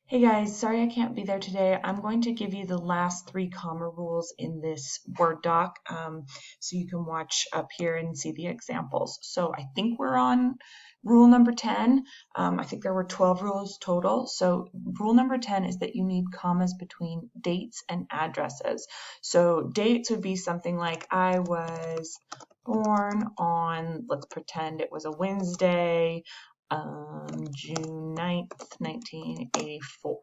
Hey guys, sorry I can't be there today. I'm going to give you the last three comma rules in this Word doc so you can watch up here and see the examples. So I think we're on rule number 10. I think there were 12 rules total. So rule number 10 is that you need commas between dates and addresses. So dates would be something like I was born on, let's pretend it was a Wednesday, June 9th, 1984.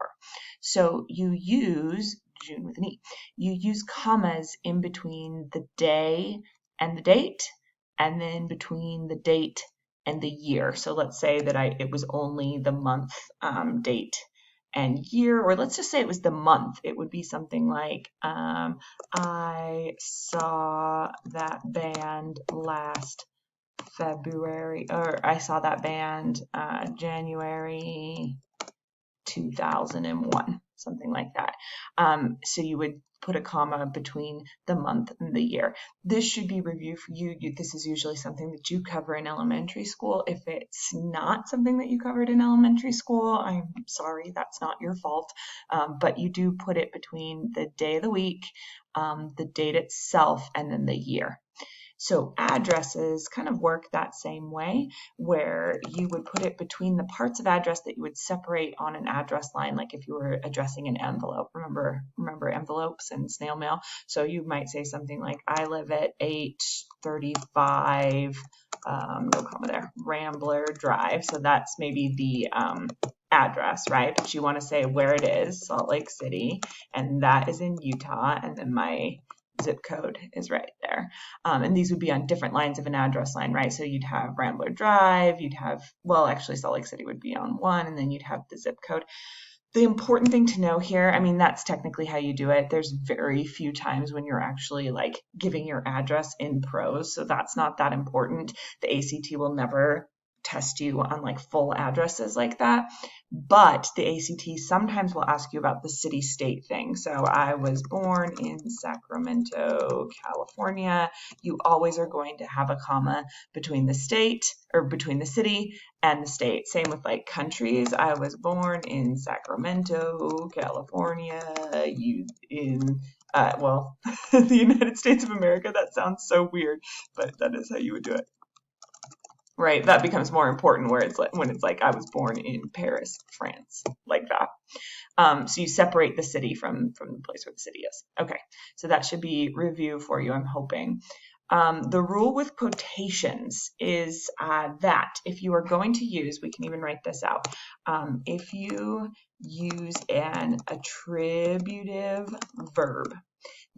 So you use, June with an E, you use commas in between the day and the date, and then between the date and the year. So let's say that it was only the month, date, and year, or let's just say it was the month. It would be something like, I saw that band last February, or I saw that band January 2001, something like that. So you would put a comma between the month and the year. This should be reviewed for you. This is usually something that you cover in elementary school. If it's not something that you covered in elementary school, I'm sorry, that's not your fault. But you do put it between the day of the week, the date itself, and then the year. So addresses kind of work that same way, where you would put it between the parts of address that you would separate on an address line, like if you were addressing an envelope. Remember envelopes and snail mail? So you might say something like, I live at 835, no comma there, Rambler Drive. So that's maybe the address, right? But you want to say where it is, Salt Lake City, and that is in Utah, and then my zip code is right there. And these would be on different lines of an address line, right? So you'd have Rambler Drive, you'd have, well, actually Salt Lake City would be on one, and then you'd have the zip code. The important thing to know here, I mean, that's technically how you do it. There's very few times when you're actually like giving your address in prose, so that's not that important. The ACT will never test you on like full addresses like that, but the ACT sometimes will ask you about the city state thing. So I was born in Sacramento, California. You always are going to have a comma between the state, or between the city and the state. Same with like countries. I was born in Sacramento, California. Well, the United States of America. That sounds so weird, but that is how you would do it. Right, that becomes more important where it's like when it's like I was born in Paris, France, like that. So you separate the city from the place where the city is. Okay, so that should be review for you, I'm hoping. The rule with quotations is that if you are going to use, we can even write this out, if you use an attributive verb,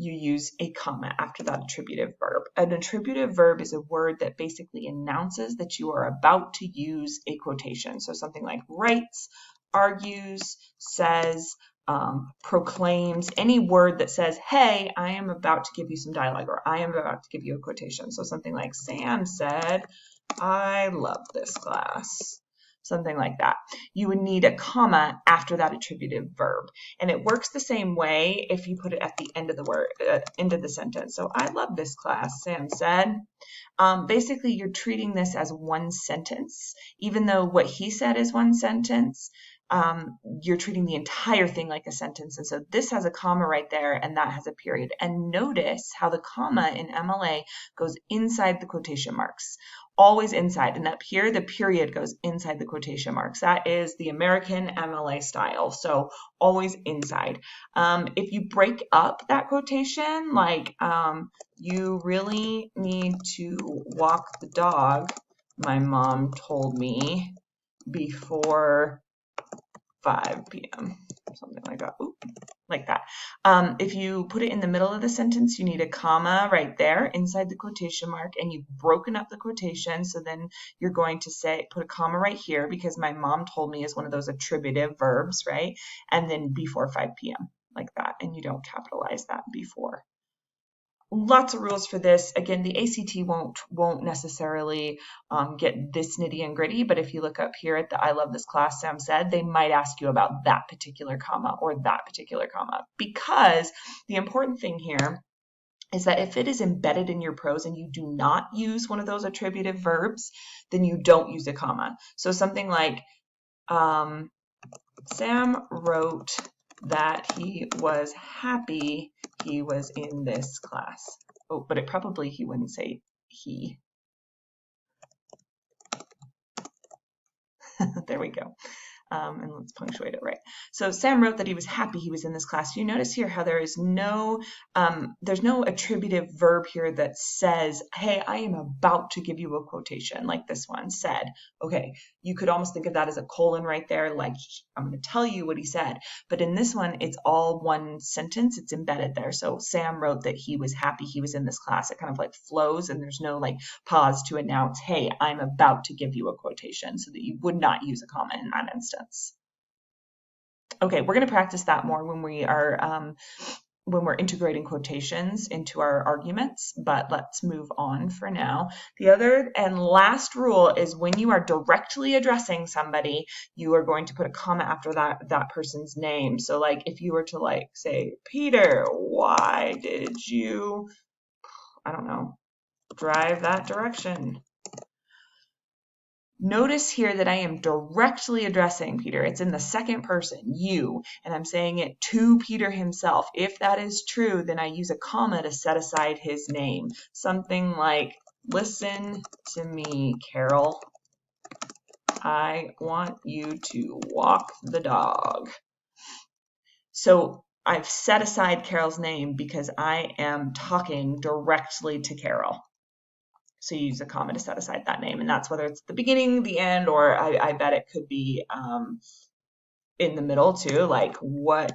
you use a comma after that attributive verb. An attributive verb is a word that basically announces that you are about to use a quotation. So something like writes, argues, says, proclaims, any word that says, hey, I am about to give you some dialogue, or I am about to give you a quotation. So something like Sam said, I love this class. Something like that. You would need a comma after that attributive verb. And it works the same way if you put it at the end of the word, end of the sentence. So I love this class, Sam said. Basically, you're treating this as one sentence. Even though what he said is one sentence, you're treating the entire thing like a sentence. And so this has a comma right there, and that has a period. And notice how the comma in MLA goes inside the quotation marks. Always inside. And up here, the period goes inside the quotation marks. That is the American MLA style. So always inside. If you break up that quotation, like you really need to walk the dog, my mom told me, before 5 p.m., something like that. Ooh, like that. If you put it in the middle of the sentence, you need a comma right there inside the quotation mark, and you've broken up the quotation. So then you're going to say, put a comma right here, because my mom told me is one of those attributive verbs, right? And then before 5 p.m., like that. And you don't capitalize that before. Lots of rules for this. Again, the ACT won't necessarily get this nitty and gritty, but if you look up here at the I love this class, Sam said, they might ask you about that particular comma or that particular comma, because the important thing here is that if it is embedded in your prose and you do not use one of those attributive verbs, then you don't use a comma. So something like, Sam wrote that he was happy he was in this class. Oh, but he wouldn't say he. There we go. And let's punctuate it right. So Sam wrote that he was happy he was in this class. You notice here how there is there's no attributive verb here that says, hey, I am about to give you a quotation like this one said. Okay, you could almost think of that as a colon right there, like I'm going to tell you what he said. But in this one, it's all one sentence. It's embedded there. So Sam wrote that he was happy he was in this class. It kind of like flows and there's no like pause to announce, hey, I'm about to give you a quotation, so that you would not use a comma in that instance. Okay, we're going to practice that more when we're integrating quotations into our arguments, but let's move on for now. The other and last rule is when you are directly addressing somebody, you are going to put a comma after that person's name. So like if you were to like say, Peter, why did you, I don't know, drive that direction? Notice here that I am directly addressing Peter. It's in the second person, you, and I'm saying it to Peter himself. If that is true, then I use a comma to set aside his name. Something like, listen to me, Carol. I want you to walk the dog. So I've set aside Carol's name because I am talking directly to Carol. So you use a comma to set aside that name, and that's whether it's the beginning, the end, or I bet it could be in the middle too. Like, what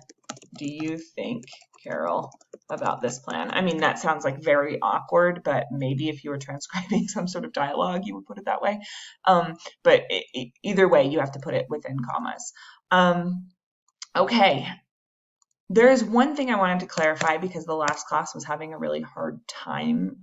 do you think, Carol, about this plan? I mean, that sounds like very awkward, but maybe if you were transcribing some sort of dialogue, you would put it that way. But either way, you have to put it within commas. Okay. There is one thing I wanted to clarify because the last class was having a really hard time.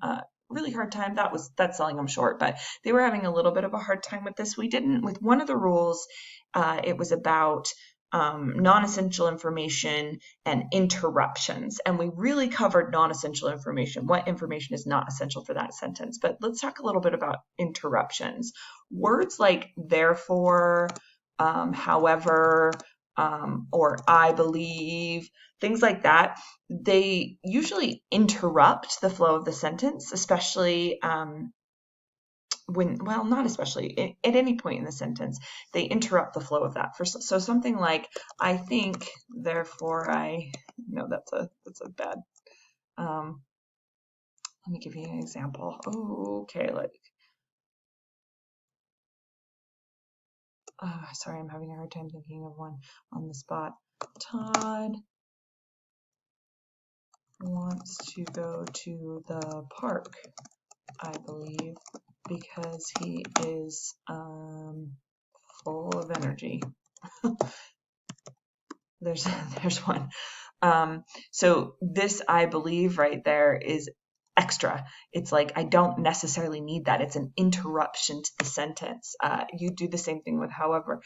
That's selling them short, but they were having a little bit of a hard time with this. We didn't, with one of the rules, it was about non-essential information and interruptions. And we really covered non-essential information, what information is not essential for that sentence. But let's talk a little bit about interruptions. Words like therefore, however, or I believe, things like that, they usually interrupt the flow of the sentence, especially not especially, at any point in the sentence, they interrupt the flow of that. So something like, I think, therefore I, no, that's a bad, let me give you an example. Okay, sorry, I'm having a hard time thinking of one on the spot. Todd wants to go to the park, I believe, because he is full of energy. There's one. So this I believe right there is extra. It's like I don't necessarily need that. It's an interruption to the sentence. You do the same thing with however.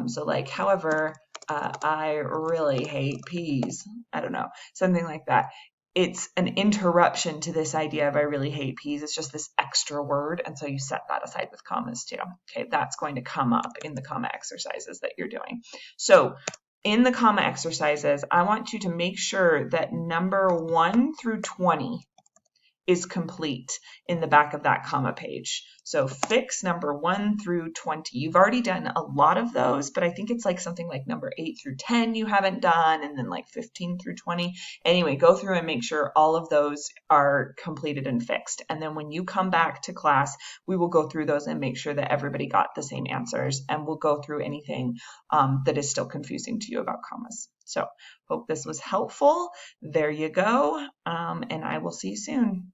So like, however, I really hate peas. I don't know, something like that. It's an interruption to this idea of I really hate peas. It's just this extra word, and so you set that aside with commas too. Okay, that's going to come up in the comma exercises that you're doing. So in the comma exercises, I want you to make sure that number 1 through 20 is complete in the back of that comma page. So fix number 1 through 20. You've already done a lot of those, but I think it's like something like number 8 through 10 you haven't done, and then like 15 through 20. Anyway, go through and make sure all of those are completed and fixed. And then when you come back to class, we will go through those and make sure that everybody got the same answers, and we'll go through anything that is still confusing to you about commas. So hope this was helpful. There you go, and I will see you soon.